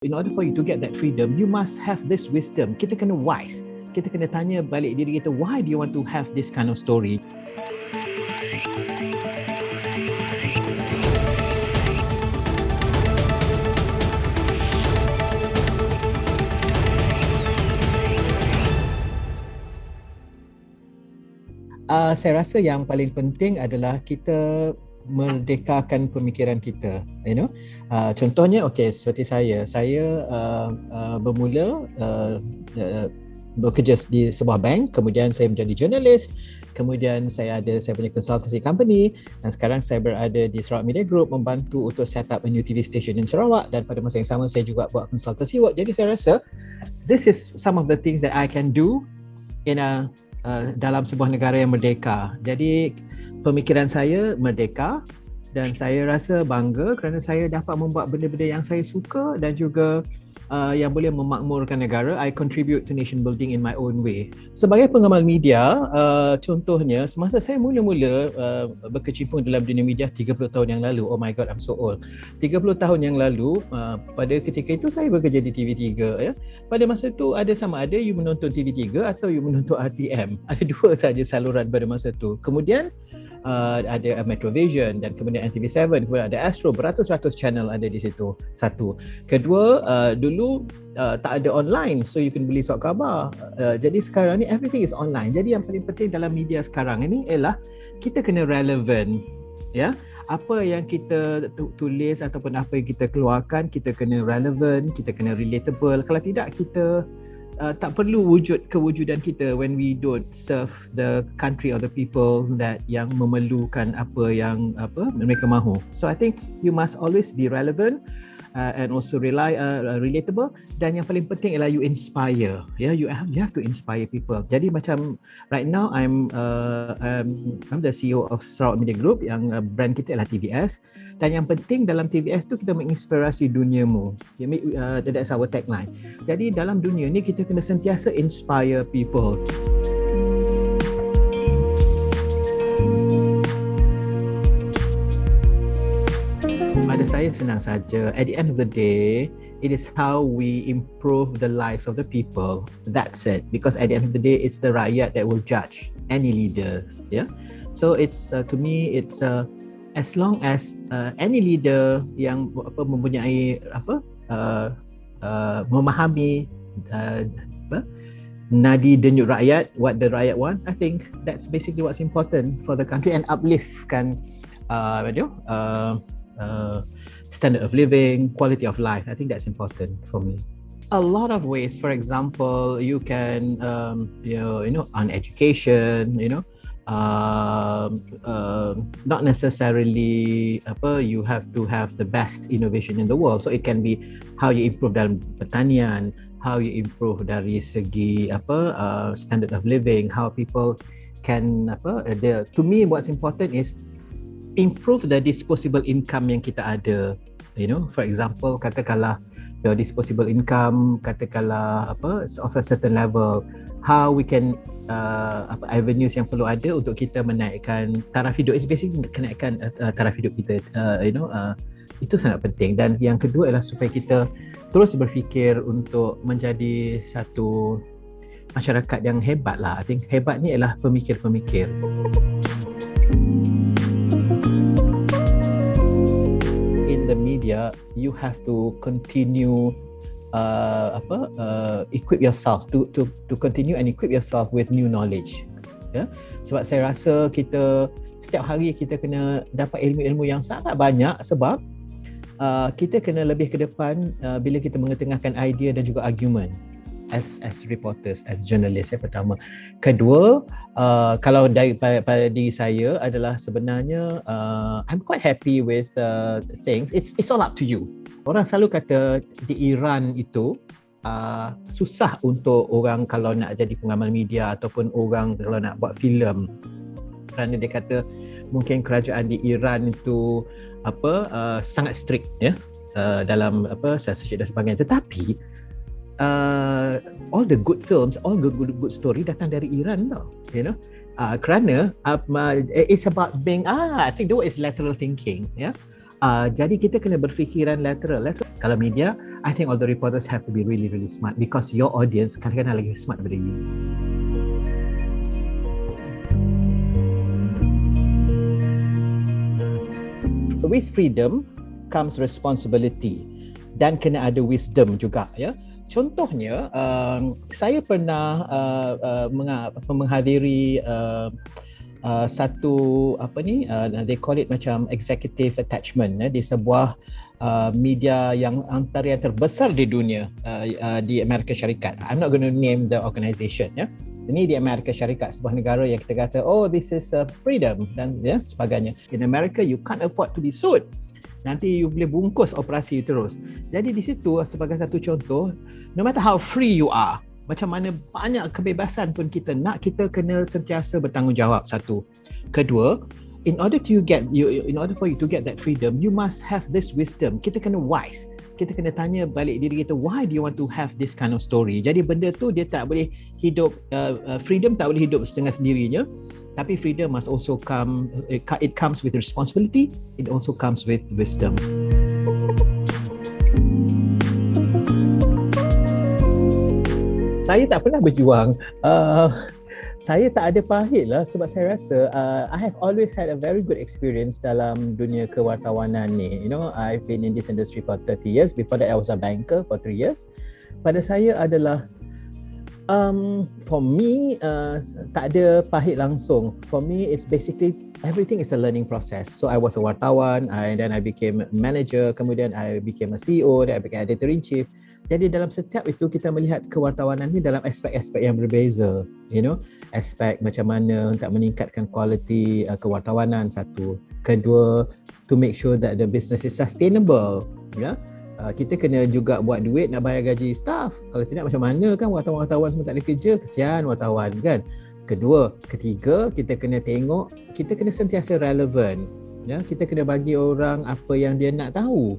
In order for you to get that freedom, you must have this wisdom. Kita kena wise. Kita kena tanya balik diri kita, why do you want to have this kind of story? Saya rasa yang paling penting adalah kita merdekakan pemikiran kita, contohnya seperti saya bermula bekerja di sebuah bank, kemudian saya menjadi jurnalis, kemudian saya punya consultancy company, dan sekarang saya berada di Sarawak Media Group membantu untuk set up a new TV station in Sarawak, dan pada masa yang sama saya juga buat consultancy work. Jadi saya rasa this is some of the things that I can do in dalam sebuah negara yang merdeka. Jadi pemikiran saya merdeka dan saya rasa bangga kerana saya dapat membuat benda-benda yang saya suka dan juga yang boleh memakmurkan negara. I contribute to nation building in my own way. Sebagai pengamal media, contohnya semasa saya mula-mula berkecimpung dalam dunia media 30 tahun yang lalu. Oh my god, I'm so old. 30 tahun yang lalu, pada ketika itu saya bekerja di TV3 ya. Pada masa itu sama ada you menonton TV3 atau you menonton RTM. Ada dua saja saluran pada masa itu. Kemudian ada Metrovision dan kemudian NTV7, kemudian ada Astro, beratus-ratus channel ada di situ. Satu. Kedua, dulu tak ada online, so you can beli surat khabar. Jadi sekarang ni everything is online. Jadi yang paling penting dalam media sekarang ini ialah kita kena relevant. Ya, apa yang kita tulis ataupun apa yang kita keluarkan, kita kena relevant, kita kena relatable. Kalau tidak, kita tak perlu kewujudan kita when we don't serve the country or the people that yang memerlukan apa yang mereka mahu. So I think you must always be relevant and also relatable, dan yang paling penting ialah you inspire. You have to inspire people. Jadi macam right now I'm the CEO of Sarawak Media Group, yang brand kita ialah TVS. Dan yang penting dalam TVS tu kita menginspirasi duniamu. That's our tagline. Jadi dalam dunia ni kita kena sentiasa inspire people. Pada saya senang saja. At the end of the day, it is how we improve the lives of the people. That's it. Because at the end of the day, it's the rakyat that will judge any leader. Yeah. So it's to me, it's as long as any leader yang mempunyai memahami nadi denyut rakyat, what the rakyat wants, I think that's basically what's important for the country, and upliftkan standard of living, quality of life. I think that's important for me. A lot of ways. For example, you can on education, not necessarily you have to have the best innovation in the world. So it can be how you improve dalam pertanian, how you improve dari segi standard of living, how people can to me what's important is improve the disposable income yang kita ada. For example, katakanlah your disposable income, katakanlah of a certain level, how we can avenues yang perlu ada untuk kita menaikkan taraf hidup. It's basically menaikkan taraf hidup kita. Itu sangat penting. Dan yang kedua ialah supaya kita terus berfikir untuk menjadi satu masyarakat yang hebat lah. I think hebat ni ialah pemikir-pemikir. In the media, you have to continue equip yourself to continue and equip yourself with new knowledge. Sebab saya rasa kita setiap hari kita kena dapat ilmu-ilmu yang sangat banyak, sebab kita kena lebih ke depan bila kita mengetengahkan idea dan juga argument as reporters, as journalists. Yang pertama. Kedua, kalau pada diri saya adalah sebenarnya I'm quite happy with things. It's all up to you. Orang selalu kata di Iran itu susah untuk orang kalau nak jadi pengamal media ataupun orang kalau nak buat filem, kerana dia kata mungkin kerajaan di Iran itu sangat strict dalam censorship dan sebagainya. Tetapi all the good films, all the good story datang dari Iran tau, kerana it's about being I think the word is lateral thinking. Jadi kita kena berfikiran lateral. Kalau media, I think all the reporters have to be really, really smart because your audience kadang-kadang lagi smart daripada you. With freedom comes responsibility dan kena ada wisdom juga, ya. Contohnya, saya pernah menghadiri satu they call it macam executive attachment di sebuah media yang antara yang terbesar di dunia di Amerika Syarikat. I'm not going to name the organisation, ya. Ini di Amerika Syarikat, sebuah negara yang kita kata, oh, this is freedom dan sebagainya. In America, you can't afford to be sued. Nanti you boleh bungkus operasi terus. Jadi di situ sebagai satu contoh, no matter how free you are, macam mana banyak kebebasan pun kita nak, kita kena sentiasa bertanggungjawab. Satu. Kedua, in order for you to get that freedom, you must have this wisdom. Kita kena wise. Kita kena tanya balik diri kita, why do you want to have this kind of story? Jadi benda tu dia tak boleh hidup, freedom tak boleh hidup setengah sendirinya, tapi freedom must also come, it comes with responsibility, it also comes with wisdom. Saya tak pernah berjuang. Saya tak ada pahit lah sebab saya rasa I have always had a very good experience dalam dunia kewartawanan ni. You know, I've been in this industry for 30 years. Before that, I was a banker for 3 years. Pada saya adalah for me, tak ada pahit langsung. For me, it's basically everything is a learning process. So I was a wartawan, then I became manager, kemudian I became a CEO, then I became editor-in-chief. Jadi dalam setiap itu kita melihat kewartawanan ni dalam aspek-aspek yang berbeza, you know, aspek macam mana untuk meningkatkan kualiti kewartawanan, satu. Kedua, to make sure that the business is sustainable, ya. Kita kena juga buat duit nak bayar gaji staff. Kalau tidak macam mana kan wartawan-wartawan semua tak ada kerja, kesian wartawan kan. Ketiga, kita kena tengok, kita kena sentiasa relevan. Ya, kita kena bagi orang apa yang dia nak tahu.